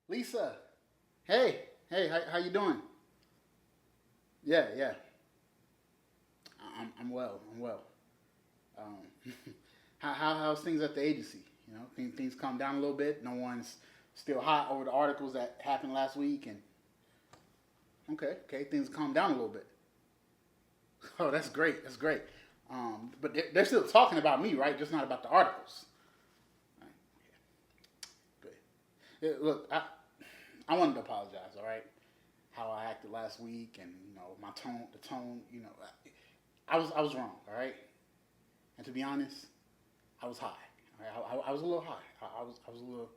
Lisa, hey, how you doing? Yeah. I'm well. I'm well. Um, how's things at the agency? Things calm down a little bit. No one's still hot over the articles that happened last week, and okay, things calm down a little bit. Oh, that's great. That's great. But they're still talking about me, right? Just not about the articles. Right, good. Yeah, look, I wanted to apologize. All right, how I acted last week, and my tone, the tone. I was wrong. All right, and to be honest, I was high. All right? I was a little high. I was a little.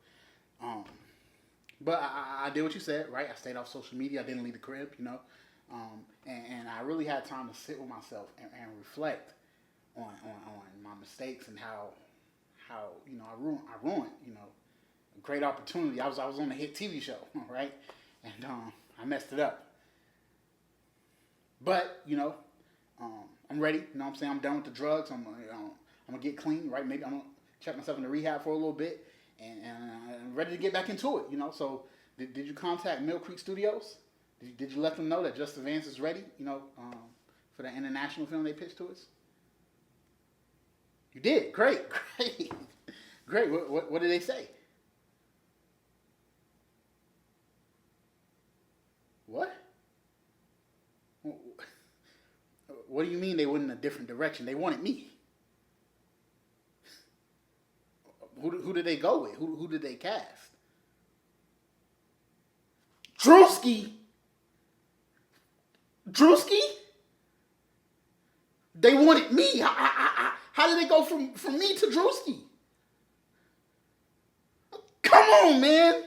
Um, but I did what you said, right? I stayed off social media. I didn't leave the crib. And I really had time to sit with myself and reflect on my mistakes and how I ruined a great opportunity. I was on a hit TV show, right? And I messed it up. But I'm ready. You know what I'm saying? I'm done with the drugs. I'm gonna get clean, right? Maybe I'm gonna check myself into rehab for a little bit, and I'm ready to get back into it. So did you contact Mill Creek Studios? Did you let them know that Justin Vance is ready? For the international film they pitched to us. You did. Great, great, great. What did they say? What? What do you mean they went in a different direction? They wanted me. Who did they go with? Who did they cast? Druski. Druski. They wanted me. How did they go from me to Druski? Come on, man.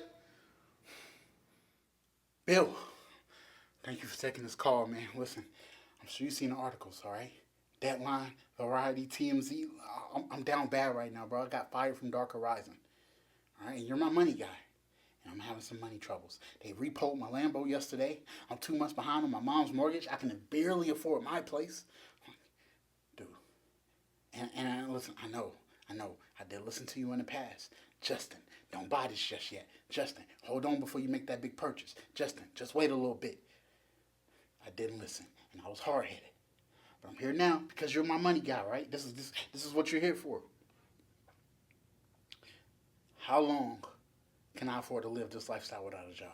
Bill, thank you for taking this call, man. Listen, I'm sure you've seen the articles, all right? Deadline, Variety, TMZ. I'm down bad right now, bro. I got fired from Dark Horizon. All right, and you're my money guy. And I'm having some money troubles. They repoed my Lambo yesterday. I'm 2 months behind on my mom's mortgage. I can barely afford my place. Dude. And listen, I know. I did listen to you in the past. Justin, don't buy this just yet. Justin, hold on before you make that big purchase. Justin, just wait a little bit. I didn't listen, and I was hard headed. But I'm here now because you're my money guy, right? This is what you're here for. How long can I afford to live this lifestyle without a job?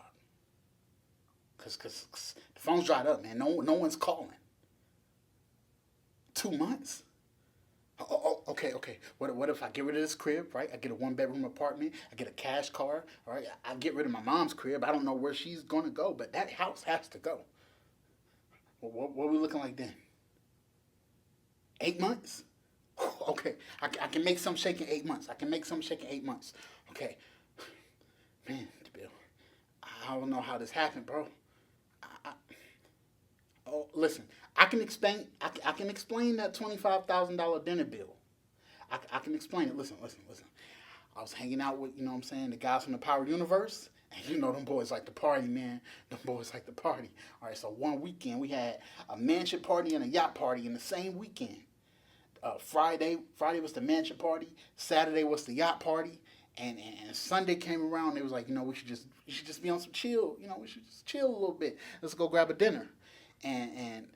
Cause the phone's dried up, man. No one's calling. 2 months? Okay. What if I get rid of this crib, right? I get a one-bedroom apartment. I get a cash car, all right? I get rid of my mom's crib. I don't know where she's gonna go, but that house has to go. What are we looking like then? 8 months? Okay, I can make some shake in 8 months. I can make some shake in 8 months. Okay, man, Bill, I don't know how this happened, bro. I, oh, listen, I can explain. I can explain that $25,000 dinner bill. I can explain it. Listen. I was hanging out with what I'm saying, the guys from the Power Universe. And them boys like to party, man. Them boys like to party. All right, so one weekend we had a mansion party and a yacht party in the same weekend. Friday was the mansion party. Saturday was the yacht party, and Sunday came around. They was like, we should just be on some chill. We should just chill a little bit. Let's go grab a dinner, and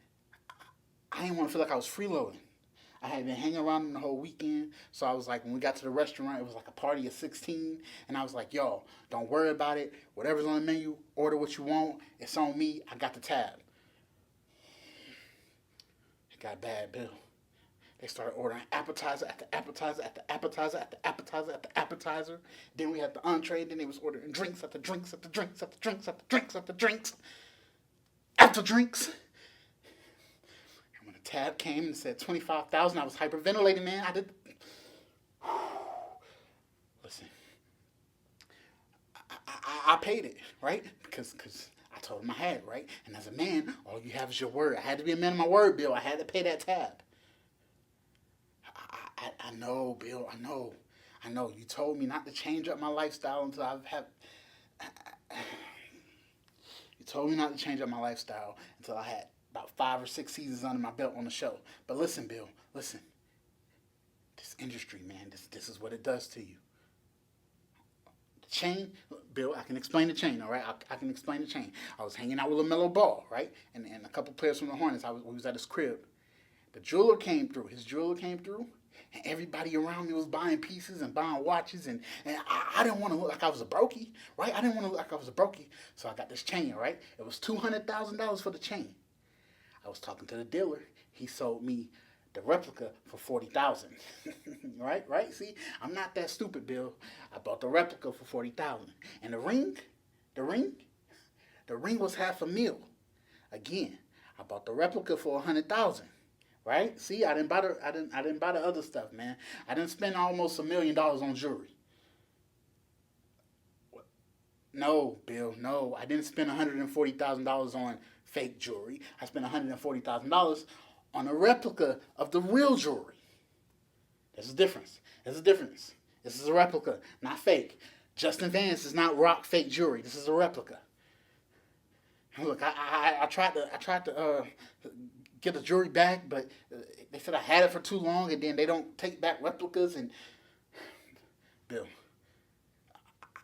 I didn't want to feel like I was freeloading. I had been hanging around them the whole weekend, so I was like, when we got to the restaurant, it was like a party of 16, and I was like, yo, don't worry about it. Whatever's on the menu, order what you want. It's on me. I got the tab. It got bad, Bill. They started ordering appetizer after appetizer after appetizer after appetizer after appetizer. Then we had the entree. Then they was ordering drinks after drinks after drinks after drinks after drinks after drinks after drinks. And when the tab came and said 25,000, I was hyperventilating, man. I did. Listen, I paid it, right? Because I told him I had it, right? And as a man, all you have is your word. I had to be a man of my word, Bill. I had to pay that tab. I know, Bill. I know. You told me not to change up my lifestyle until I've had. You told me not to change up my lifestyle until I had about 5 or 6 seasons under my belt on the show. But listen, Bill. Listen. This industry, man. This is what it does to you. The chain, Bill, I can explain the chain, all right? I can explain the chain. I was hanging out with LaMelo Ball, right? And a couple players from the Hornets, we was at his crib. The jeweler came through. His jeweler came through, and everybody around me was buying pieces and buying watches, and I didn't want to look like I was a brokey, right? I didn't want to look like I was a brokey, so I got this chain, right? It was $200,000 for the chain. I was talking to the dealer. He sold me the replica for $40,000. right? See, I'm not that stupid, Bill. I bought the replica for $40,000, and the ring was $500,000. Again, I bought the replica for $100,000. Right? See, I didn't buy the other stuff, man. I didn't spend almost $1 million on jewelry. No, Bill, no. I didn't spend $140,000 on fake jewelry. I spent $140,000 on a replica of the real jewelry. There's a difference. This is a replica, not fake. Justin Vance does not rock fake jewelry. This is a replica. Look, I tried to get the jewelry back, but they said I had it for too long, and then they don't take back replicas. And Bill,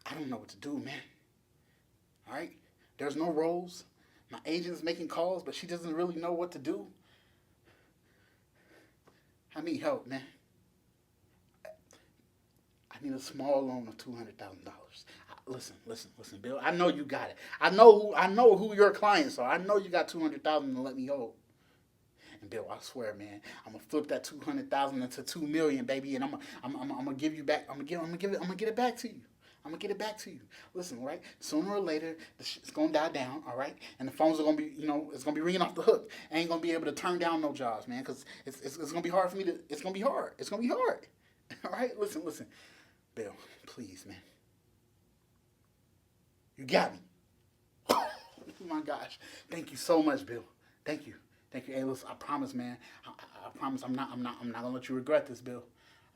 I don't know what to do, man. All right, there's no roles. My agent's making calls, but she doesn't really know what to do. I need help, man. I need a small loan of $200,000. Listen, Bill. I know you got it. I know who your clients are. I know you got $200,000 to let me hold. And Bill, I swear, man, I'm gonna flip that $200,000 into $2 million, baby, and I'm gonna give you back. I'm gonna get it back to you. I'm gonna get it back to you. Listen, right? Sooner or later, the shit's gonna die down, all right? And the phones are gonna be, it's gonna be ringing off the hook. I ain't gonna be able to turn down no jobs, man, because it's gonna be hard for me to. It's gonna be hard. It's gonna be hard. All right? Listen, Bill, please, man. You got me. Oh my gosh. Thank you so much, Bill. Thank you. Hey, listen, I promise, man. I promise I'm not gonna let you regret this, Bill.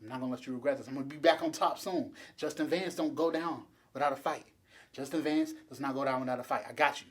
I'm not gonna let you regret this. I'm gonna be back on top soon. Justin Vance don't go down without a fight. Justin Vance does not go down without a fight. I got you.